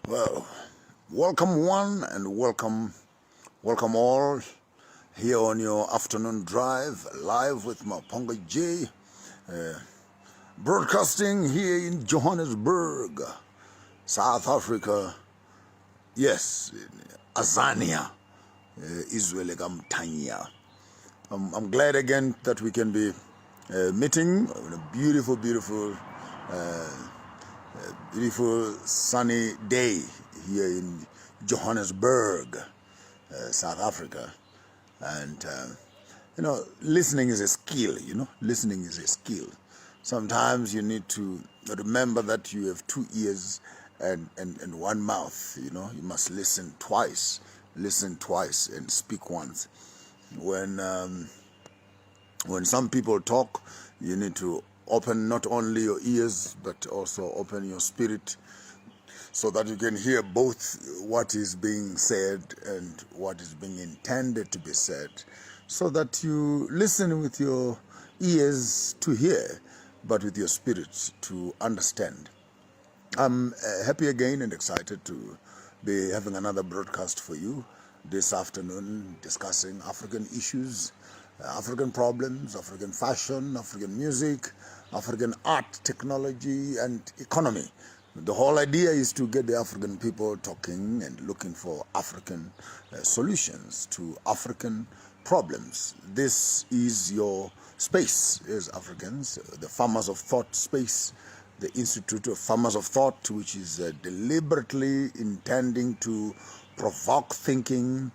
Well, welcome one and welcome all here on your afternoon drive live with Maponga J, broadcasting here in Johannesburg, South Africa. Yes, in Azania, Israel Tanya. I'm glad again that we can be meeting on a beautiful sunny day here in Johannesburg, South Africa. And listening is a skill. Listening is a skill. Sometimes you need to remember that you have two ears and one mouth. You must listen twice and speak once. When some people talk, you need to open not only your ears but also open your spirit so that you can hear both what is being said and what is being intended to be said, so that you listen with your ears to hear but with your spirit to understand. I'm happy again and excited to be having another broadcast for you this afternoon, discussing African issues, African problems, African fashion, African music, African art, technology, and economy. The whole idea is to get the African people talking and looking for African solutions to African problems. This is your space as Africans, the Farmers of Thought space, the Institute of Farmers of Thought, which is deliberately intending to provoke thinking,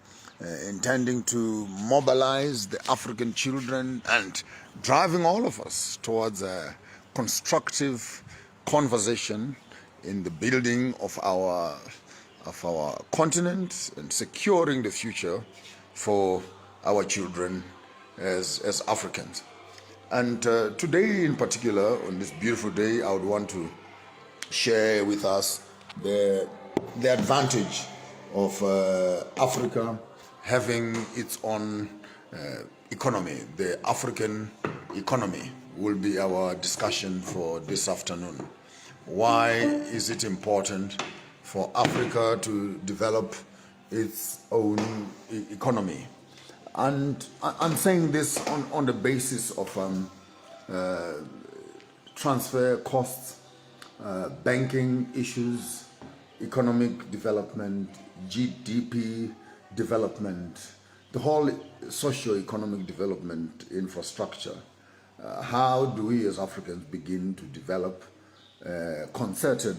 intending to mobilize the African children and driving all of us towards a constructive conversation in the building of our continent and securing the future for our children as Africans. And today in particular, on this beautiful day, I would want to share with us the advantage of Africa having its own economy. The African economy will be our discussion for this afternoon. Why is it important for Africa to develop its own economy? And I'm saying this on the basis of transfer costs, banking issues, economic development, GDP development, the whole socio-economic development infrastructure. How do we as Africans begin to develop concerted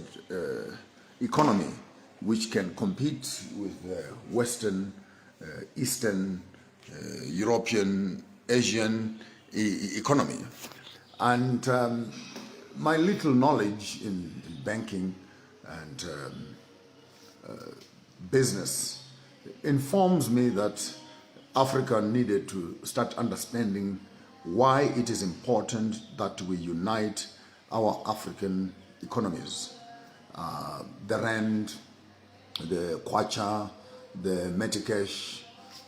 economy which can compete with the Western, Eastern, European, Asian economy? And my little knowledge in banking and business informs me that Africa needed to start understanding why it is important that we unite our African economies. The Rand, the Kwacha, the Metikesh,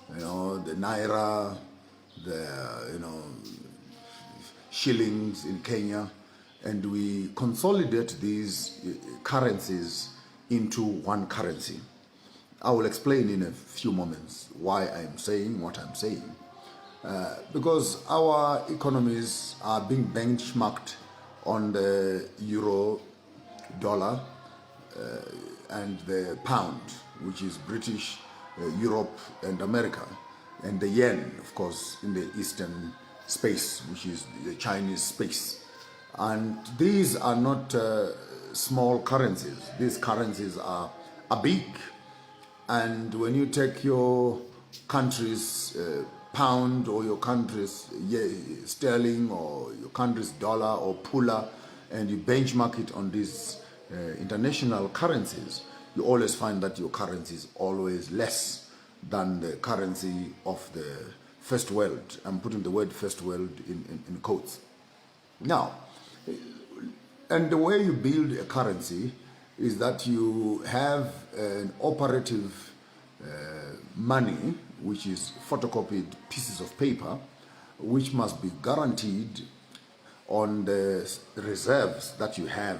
the Naira, the shillings in Kenya, and we consolidate these currencies into one currency. I will explain in a few moments why I'm saying what I'm saying. Because our economies are being benchmarked on the euro, dollar, and the pound, which is British, Europe, and America, and the yen, of course, in the Eastern space, which is the Chinese space. And these are not small currencies. These currencies are big. And when you take your country's pound or your country's sterling or your country's dollar or pula, and you benchmark it on these international currencies, you always find that your currency is always less than the currency of the first world. I'm putting the word first world in quotes. Now, and the way you build a currency is that you have an operative money, which is photocopied pieces of paper, which must be guaranteed on the reserves that you have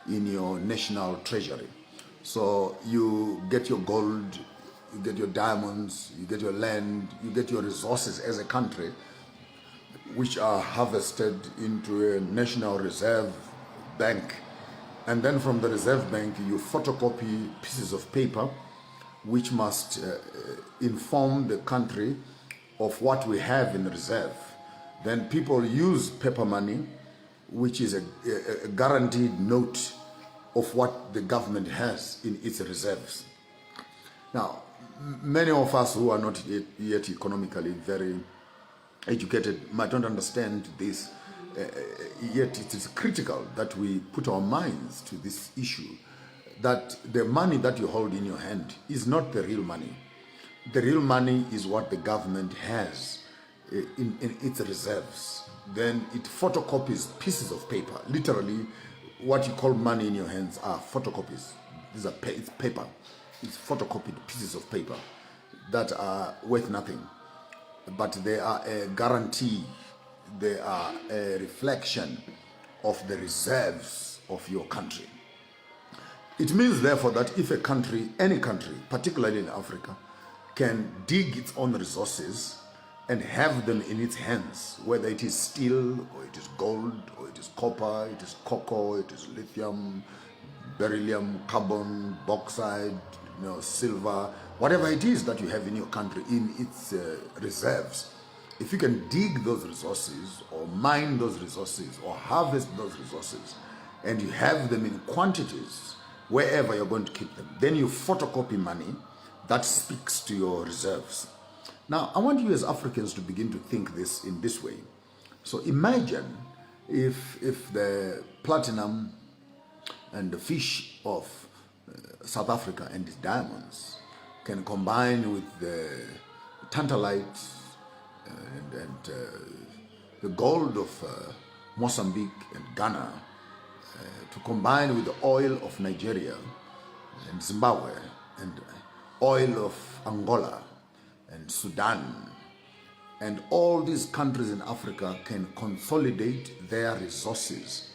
in your national treasury. So you get your gold, you get your diamonds, you get your land, you get your resources as a country, which are harvested into a national reserve bank. And then from the reserve bank, you photocopy pieces of paper which must inform the country of what we have in reserve. Then people use paper money, which is a guaranteed note of what the government has in its reserves. Now, many of us who are not yet economically very educated might not understand this, yet it is critical that we put our minds to this issue, that the money that you hold in your hand is not the real money. The real money is what the government has in its reserves. Then it photocopies pieces of paper. Literally, what you call money in your hands are photocopies. These are it's paper. It's photocopied pieces of paper that are worth nothing, but they are a guarantee. They are a reflection of the reserves of your country. It means, therefore, that if a country, any country, particularly in Africa, can dig its own resources and have them in its hands, whether it is steel, or it is gold, or it is copper, it is cocoa, it is lithium, beryllium, carbon, bauxite, silver, whatever it is that you have in your country in its reserves, if you can dig those resources or mine those resources or harvest those resources and you have them in quantities wherever you're going to keep them, then you photocopy money that speaks to your reserves. Now, I want you as Africans to begin to think this in this way. So imagine if the platinum and the fish of South Africa and its diamonds can combine with the tantalite and the gold of Mozambique and Ghana, to combine with the oil of Nigeria and Zimbabwe and oil of Angola and Sudan, and all these countries in Africa can consolidate their resources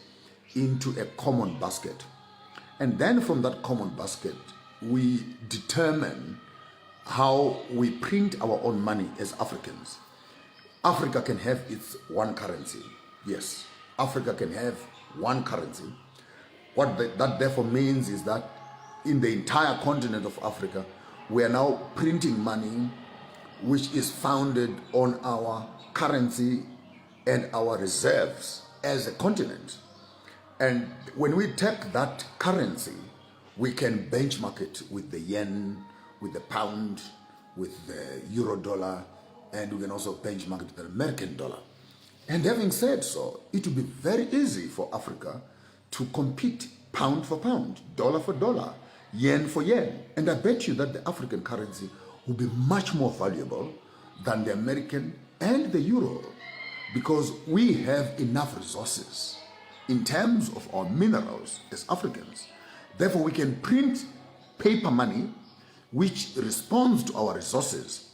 into a common basket. And then from that common basket, we determine how we print our own money as Africans. Africa can have its one currency. Yes, Africa can have one currency. What that therefore means is that in the entire continent of Africa, we are now printing money which is founded on our currency and our reserves as a continent. And when we take that currency, we can benchmark it with the yen, with the pound, with the euro dollar, and we can also benchmark it with the American dollar. And having said so, it will be very easy for Africa to compete pound for pound, dollar for dollar, yen for yen. And I bet you that the African currency will be much more valuable than the American and the euro, because we have enough resources in terms of our minerals as Africans. Therefore, we can print paper money which responds to our resources.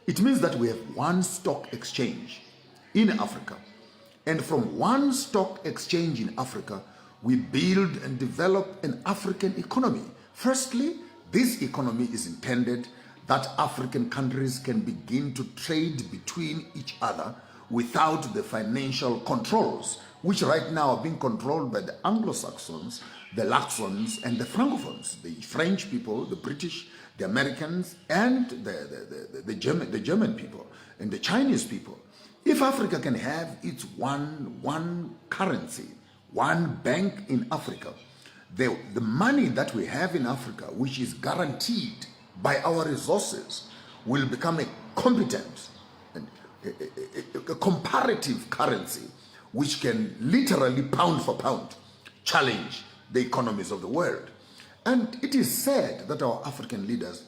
It means that we have one stock exchange in Africa. And from one stock exchange in Africa, we build and develop an African economy. Firstly, this economy is intended that African countries can begin to trade between each other without the financial controls, which right now are being controlled by the Anglo-Saxons, the Laxons, and the Francophones, the French people, the British, the Americans, and the German people, and the Chinese people. If Africa can have its one currency, one bank in Africa, the money that we have in Africa, which is guaranteed by our resources, will become a competent and a comparative currency which can literally pound for pound challenge the economies of the world. And it is said that our African leaders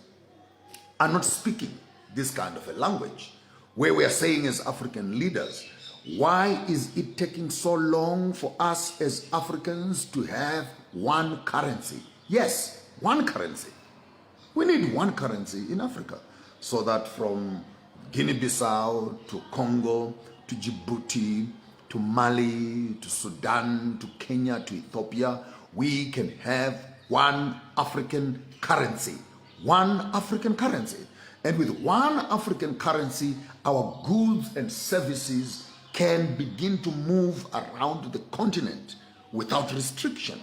are not speaking this kind of a language, where we are saying as African leaders, why is it taking so long for us as Africans to have one currency? Yes, one currency. We need one currency in Africa, so that from Guinea-Bissau to Congo to Djibouti to Mali to Sudan to Kenya to Ethiopia, we can have one African currency. One African currency. And with one African currency, our goods and services can begin to move around the continent without restriction.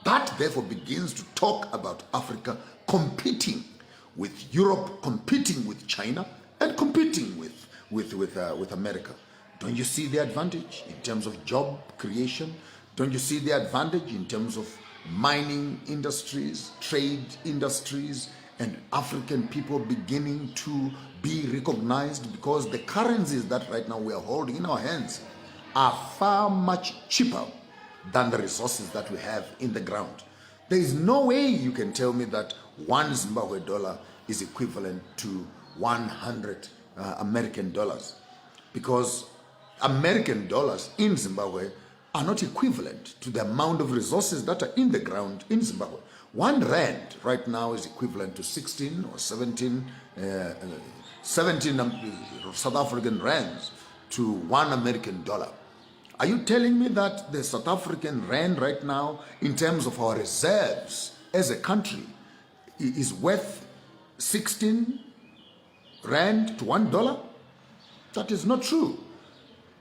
That therefore begins to talk about Africa competing with Europe, competing with China, and competing with America. Don't you see the advantage in terms of job creation? Don't you see the advantage in terms of mining industries, trade industries, and African people beginning to be recognized, because the currencies that right now we are holding in our hands are far much cheaper than the resources that we have in the ground. There is no way you can tell me that one Zimbabwe dollar is equivalent to 100 American dollars, because American dollars in Zimbabwe are not equivalent to the amount of resources that are in the ground in Zimbabwe. 1 rand right now is equivalent to 16 or 17 South African rands to 1 American dollar. Are you telling me that the South African rand right now, in terms of our reserves as a country, is worth 16 rand to $1? That is not true.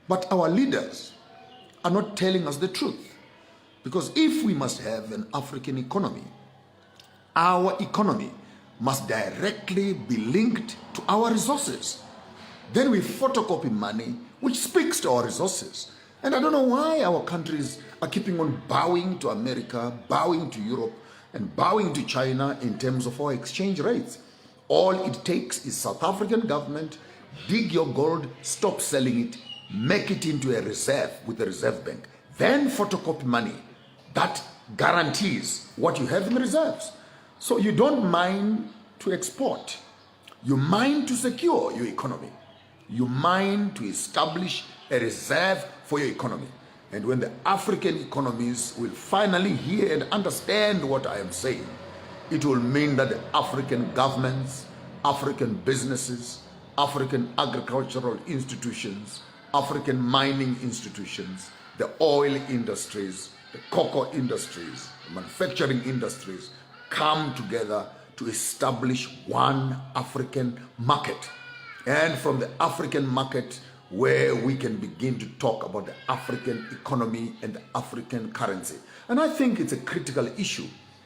But our leaders are not telling us the truth. Because if we must have an African economy, our economy must directly be linked to our resources. Then we photocopy money which speaks to our resources. And I don't know why our countries are keeping on bowing to America, bowing to Europe, and bowing to China in terms of our exchange rates. All it takes is South African government, dig your gold, stop selling it, make it into a reserve with the Reserve Bank. Then photocopy money. That guarantees what you have in the reserves. So you don't mind to export. You mind to secure your economy. You mind to establish a reserve for your economy. And when the African economies will finally hear and understand what I am saying, it will mean that the African governments, African businesses, African agricultural institutions, African mining institutions, the oil industries, the cocoa industries, the manufacturing industries come together to establish one African market. And from the African market, where we can begin to talk about the African economy and the African currency. And I think it's a critical issue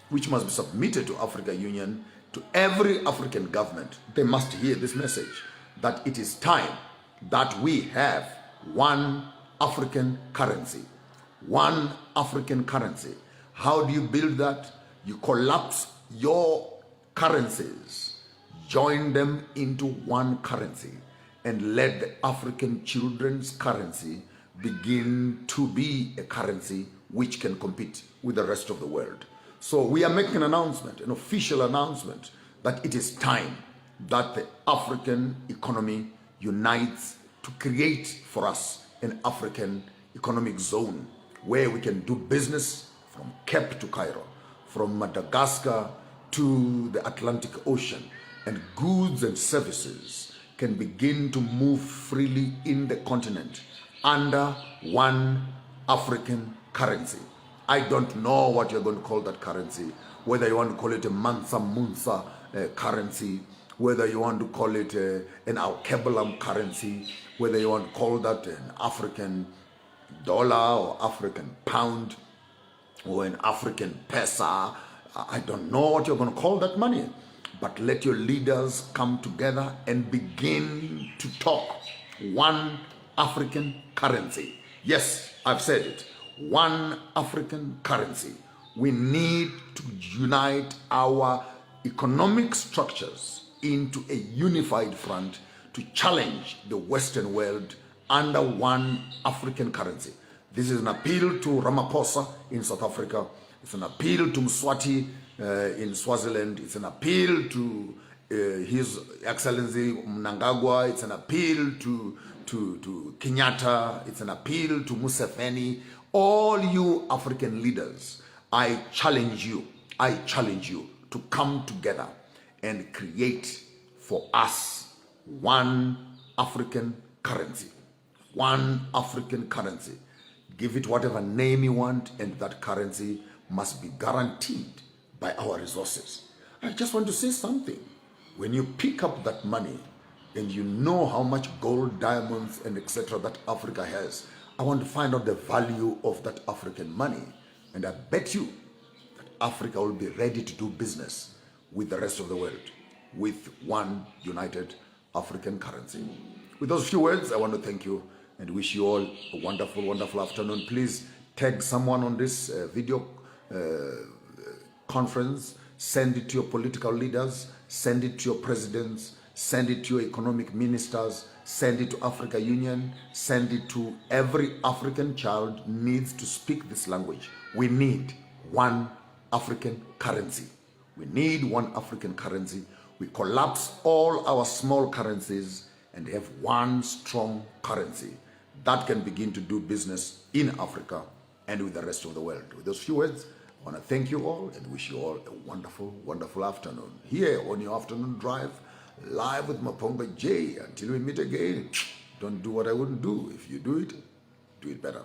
which must be submitted to Africa Union, to every African government. They must hear this message, that it is time that we have one African currency. One African currency. How do you build that? You collapse your currencies, join them into one currency, and let the African children's currency begin to be a currency which can compete with the rest of the world. So we are making an announcement, an official announcement, that it is time that the African economy unites to create for us an African economic zone where we can do business from Cape to Cairo, from Madagascar to the Atlantic Ocean, and goods and services can begin to move freely in the continent under one African currency. I don't know what you're going to call that currency, whether you want to call it a Mansa Musa currency, whether you want to call it an Alkebulam currency, whether you want to call that an African dollar or African pound or an African pesa. I don't know what you're going to call that money, but let your leaders come together and begin to talk one African currency. Yes, I've said it. One African currency. We need to unite our economic structures into a unified front to challenge the Western world under one African currency. This is an appeal to Ramaphosa in South Africa. It's an appeal to Mswati in Swaziland. It's an appeal to His Excellency Mnangagwa. It's an appeal to Kenyatta. It's an appeal to Museveni. All you African leaders, I challenge you to come together and create for us one African currency. One African currency. Give it whatever name you want, and that currency must be guaranteed by our resources. I just want to say something. When you pick up that money and you know how much gold, diamonds, and etc. that Africa has, I want to find out the value of that African money. And I bet you that Africa will be ready to do business with the rest of the world with one united African currency. With those few words, I want to thank you and wish you all a wonderful, wonderful afternoon. Please tag someone on this video conference, send it to your political leaders, send it to your presidents, send it to your economic ministers, send it to Africa Union, send it to every African child needs to speak this language. We need one African currency. We need one African currency. We collapse all our small currencies and have one strong currency that can begin to do business in Africa and with the rest of the world. With those few words, I want to thank you all and wish you all a wonderful, wonderful afternoon. Here on your afternoon drive, live with Maponga J. Until we meet again, don't do what I wouldn't do. If you do it better.